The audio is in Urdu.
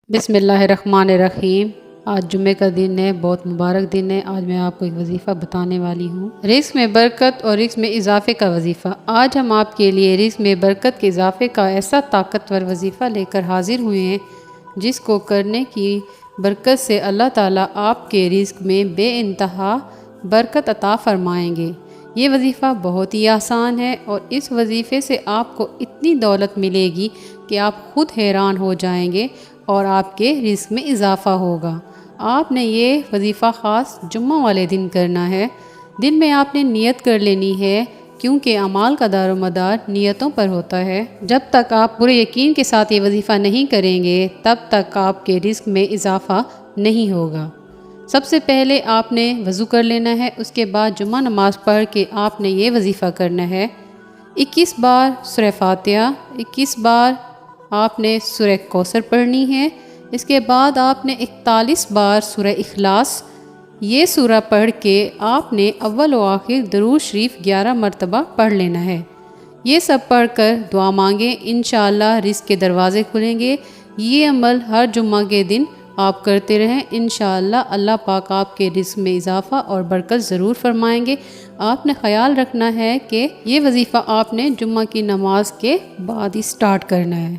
بسم اللہ الرحمن الرحیم۔ آج جمعے کا دن ہے، بہت مبارک دن ہے۔ آج میں آپ کو ایک وظیفہ بتانے والی ہوں، رزق میں برکت اور رزق میں اضافے کا وظیفہ۔ آج ہم آپ کے لیے رزق میں برکت کے اضافے کا ایسا طاقتور وظیفہ لے کر حاضر ہوئے ہیں جس کو کرنے کی برکت سے اللہ تعالیٰ آپ کے رزق میں بے انتہا برکت عطا فرمائیں گے۔ یہ وظیفہ بہت ہی آسان ہے اور اس وظیفے سے آپ کو اتنی دولت ملے گی کہ آپ خود حیران ہو جائیں گے اور آپ کے رزق میں اضافہ ہوگا۔ آپ نے یہ وظیفہ خاص جمعہ والے دن کرنا ہے۔ دن میں آپ نے نیت کر لینی ہے، کیونکہ اعمال کا دار و مدار نیتوں پر ہوتا ہے۔ جب تک آپ پورے یقین کے ساتھ یہ وظیفہ نہیں کریں گے تب تک آپ کے رزق میں اضافہ نہیں ہوگا۔ سب سے پہلے آپ نے وضو کر لینا ہے، اس کے بعد جمعہ نماز پڑھ کے آپ نے یہ وظیفہ کرنا ہے۔ 21 بار سورہ فاتحہ، 21 بار آپ نے سورہ کوثر پڑھنی ہے۔ اس کے بعد آپ نے 41 بار سورہ اخلاص یہ سورہ پڑھ کے آپ نے اول و آخر درود شریف 11 مرتبہ پڑھ لینا ہے۔ یہ سب پڑھ کر دعا مانگیں، انشاءاللہ رزق کے دروازے کھلیں گے۔ یہ عمل ہر جمعہ کے دن آپ کرتے رہیں، انشاءاللہ اللہ پاک آپ کے رزق میں اضافہ اور برکت ضرور فرمائیں گے۔ آپ نے خیال رکھنا ہے کہ یہ وظیفہ آپ نے جمعہ کی نماز کے بعد ہی سٹارٹ کرنا ہے۔